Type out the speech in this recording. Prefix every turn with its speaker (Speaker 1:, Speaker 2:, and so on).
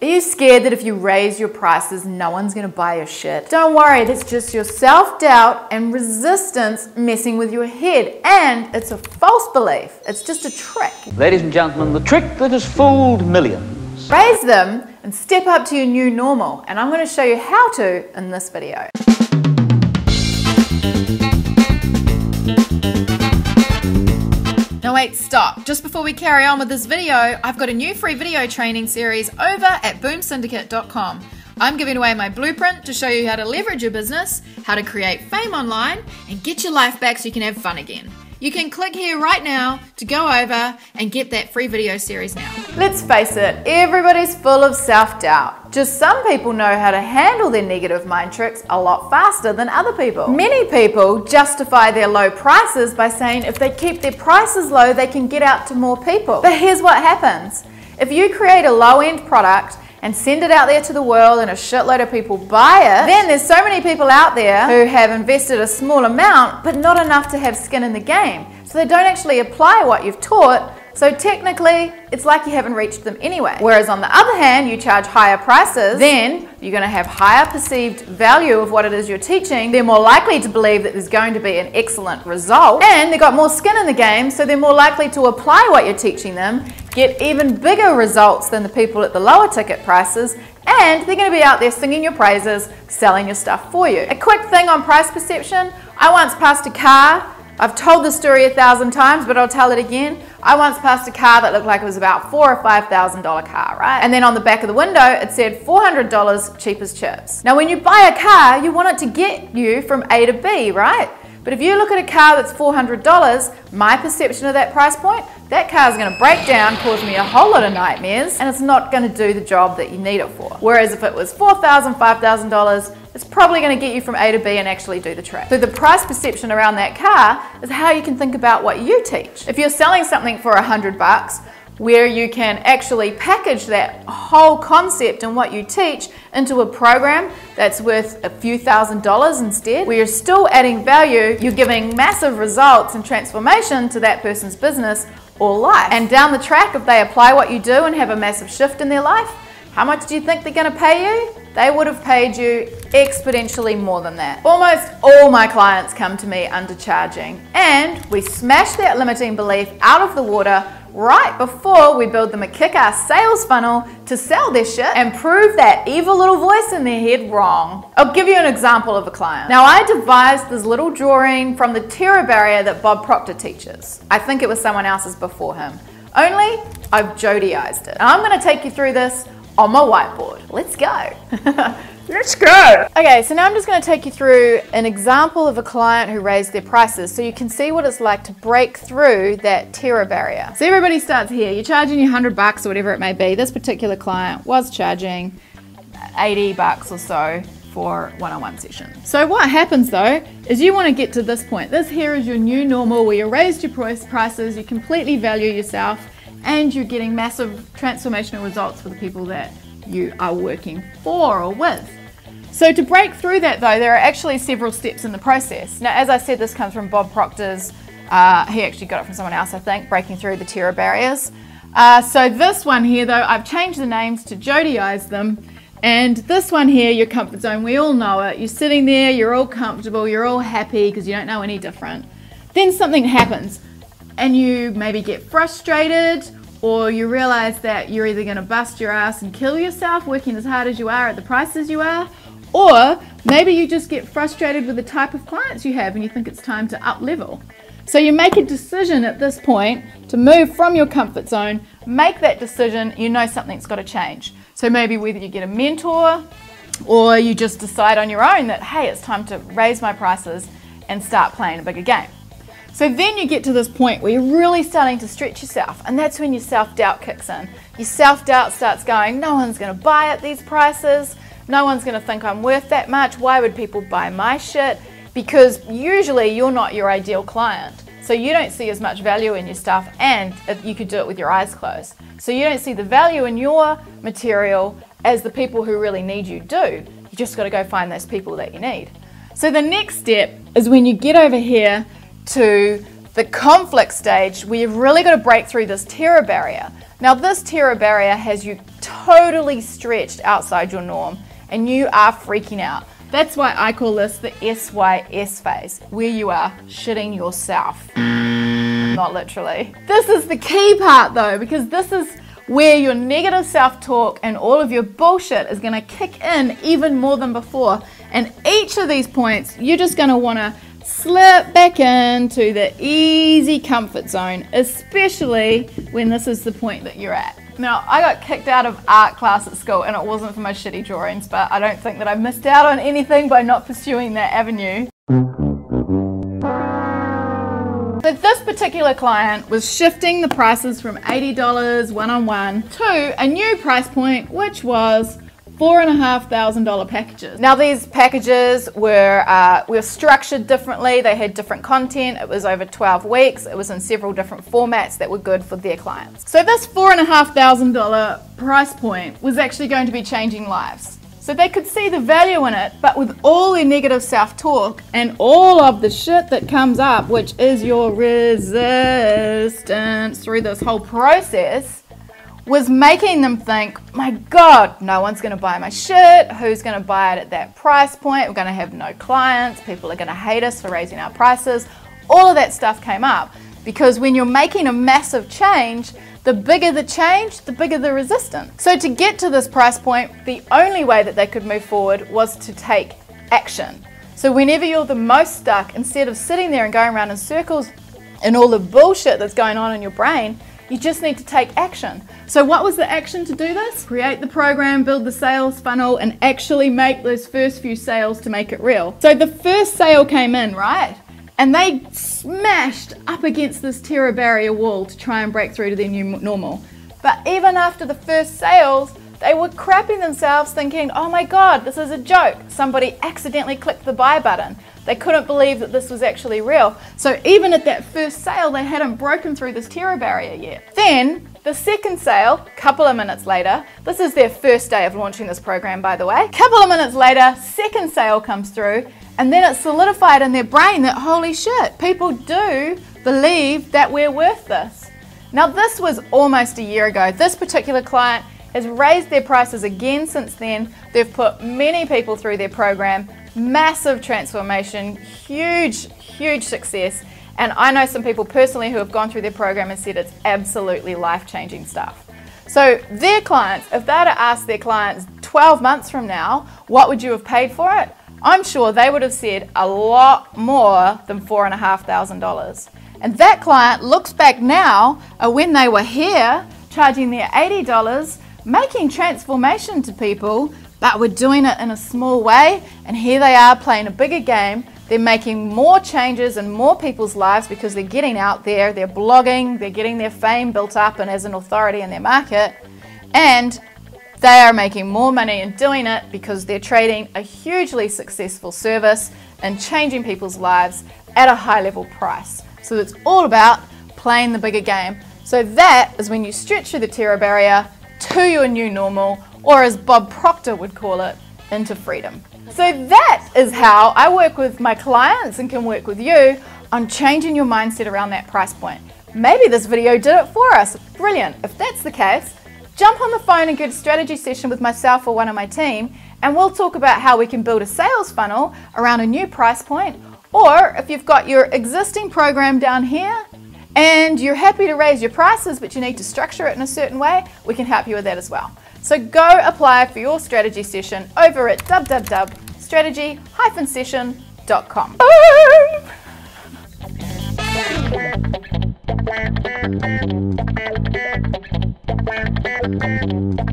Speaker 1: Are you scared that if you raise your prices, no one's going to buy your shit? Don't worry, that's just your self-doubt and resistance messing with your head. And it's a false belief. It's just a trick.
Speaker 2: Ladies and gentlemen, the trick that has fooled millions.
Speaker 1: Raise them and step up to your new normal. And I'm going to show you how to in this video. No, wait, stop. Just before we carry on with this video, I've got a new free video training series over at boomsyndicate.com. I'm giving away my blueprint to show you how to leverage your business, how to create fame online, and get your life back so you can have fun again. You can click here right now to go over and get that free video series now. Let's face it, everybody's full of self-doubt. Just some people know how to handle their negative mind tricks a lot faster than other people. Many people justify their low prices by saying if they keep their prices low, they can get out to more people. But here's what happens. If you create a low-end product and send it out there to the world and a shitload of people buy it, then there's so many people out there who have invested a small amount but not enough to have skin in the game. So they don't actually apply what you've taught, so technically it's like you haven't reached them anyway. Whereas on the other hand, you charge higher prices, then you're going to have higher perceived value of what it is you're teaching. They're more likely to believe that there's going to be an excellent result, and they've got more skin in the game, so they're more likely to apply what you're teaching them, get even bigger results than the people at the lower ticket prices, and they're going to be out there singing your praises, selling your stuff for you. A quick thing on price perception. I once passed a car. I've told this story 1,000 times, but I'll tell it again. I once passed a car that looked like it was about $4,000 or $5,000 car, right? And then on the back of the window, it said $400 cheap as chips. Now, when you buy a car, you want it to get you from A to B, right? But if you look at a car that's $400, my perception of that price point, that car is going to break down, cause me a whole lot of nightmares, and it's not going to do the job that you need it for. Whereas if it was $4,000, $5,000, it's probably going to get you from A to B and actually do the trick. So the price perception around that car is how you can think about what you teach. If you're selling something for $100, where you can actually package that whole concept and what you teach into a program that's worth a few $1,000s instead, where you're still adding value, you're giving massive results and transformation to that person's business or life. And down the track, if they apply what you do and have a massive shift in their life, how much do you think they're going to pay you? They would have paid you exponentially more than that. Almost all my clients come to me undercharging, and we smash that limiting belief out of the water right before we build them a kick-ass sales funnel to sell their shit and prove that evil little voice in their head wrong. I'll give you an example of a client. Now, I devised this little drawing from the terror barrier that Bob Proctor teaches. I think it was someone else's before him. Only I've jodyised it. And I'm going to take you through this on my whiteboard. Let's go. Let's go. Okay, so now I'm just going to take you through an example of a client who raised their prices so you can see what it's like to break through that terror barrier. So everybody starts here. You're charging you $100 or whatever it may be. This particular client was charging $80 or so for one-on-one session. So what happens though is you want to get to this point. This here is your new normal where you raised your prices, you completely value yourself, and you're getting massive transformational results for the people that you are working for or with. So to break through that though, there are actually several steps in the process. Now, as I said, this comes from Bob Proctor's, he actually got it from someone else, I think, breaking through the terror barriers. So this one here though, I've changed the names to jodyised them. And this one here, your comfort zone, we all know it. You're sitting there, you're all comfortable, you're all happy because you don't know any different. Then something happens and you maybe get frustrated, or you realize that you're either going to bust your ass and kill yourself working as hard as you are at the prices you are, or maybe you just get frustrated with the type of clients you have and you think it's time to up level. So you make a decision at this point to move from your comfort zone, make that decision, you know something's got to change. So maybe whether you get a mentor or you just decide on your own that, hey, it's time to raise my prices and start playing a bigger game. So then you get to this point where you're really starting to stretch yourself, and that's when your self-doubt kicks in. Your self-doubt starts going, no one's going to buy at these prices, no one's going to think I'm worth that much, why would people buy my shit? Because usually you're not your ideal client, so you don't see as much value in your stuff, and you could do it with your eyes closed. So you don't see the value in your material as the people who really need you do. You just got to go find those people that you need. So the next step is when you get over here to the conflict stage where you've really got to break through this terror barrier. Now this terror barrier has you totally stretched outside your norm and you are freaking out. That's why I call this the SYS phase, where you are shitting yourself. Not literally. This is the key part though, because this is where your negative self-talk and all of your bullshit is gonna kick in even more than before. And each of these points, you're just gonna wanna slip back into the easy comfort zone, especially when this is the point that you're at. Now, I got kicked out of art class at school and it wasn't for my shitty drawings, but I don't think that I missed out on anything by not pursuing that avenue. So this particular client was shifting the prices from $80 one-on-one to a new price point, which was $4,500 packages. Now these packages were structured differently. They had different content. It was over 12 weeks. It was in several different formats that were good for their clients. So this $4,500 price point was actually going to be changing lives. So they could see the value in it, but with all their negative self-talk and all of the shit that comes up, which is your resistance through this whole process, was making them think, my God, no one's gonna buy my shit. Who's gonna buy it at that price point? We're gonna have no clients. People are gonna hate us for raising our prices. All of that stuff came up because when you're making a massive change, the bigger the change, the bigger the resistance. So to get to this price point, the only way that they could move forward was to take action. So whenever you're the most stuck, instead of sitting there and going around in circles and all the bullshit that's going on in your brain, you just need to take action. So what was the action to do this? Create the program, build the sales funnel, and actually make those first few sales to make it real. So the first sale came in, right? And they smashed up against this terror barrier wall to try and break through to their new normal. But even after the first sales, they were crapping themselves thinking, oh my God, this is a joke. Somebody accidentally clicked the buy button. They couldn't believe that this was actually real. So even at that first sale, they hadn't broken through this terror barrier yet. Then the second sale, a couple of minutes later, this is their first day of launching this program, by the way. A couple of minutes later, second sale comes through, and then it's solidified in their brain that, holy shit, people do believe that we're worth this. Now this was almost a year ago. This particular client has raised their prices again since then. They've put many people through their program, massive transformation, huge success. And I know some people personally who have gone through their program and said it's absolutely life-changing stuff. So their clients, if they were to ask their clients 12 months from now, what would you have paid for it? I'm sure they would have said a lot more than $4,500. And that client looks back now at when they were here, charging their $80, making transformation to people, but we're doing it in a small way. And here they are playing a bigger game. They're making more changes in more people's lives because they're getting out there, they're blogging, they're getting their fame built up and as an authority in their market. And they are making more money in doing it because they're trading a hugely successful service and changing people's lives at a high level price. So it's all about playing the bigger game. So that is when you stretch through the terror barrier to your new normal, or as Bob Proctor would call it, into freedom. So that is how I work with my clients and can work with you on changing your mindset around that price point. Maybe this video did it for us. Brilliant. If that's the case, jump on the phone and get a strategy session with myself or one of my team, and we'll talk about how we can build a sales funnel around a new price point. Or if you've got your existing program down here and you're happy to raise your prices, but you need to structure it in a certain way, we can help you with that as well. So go apply for your strategy session over at www.strategy-session.com.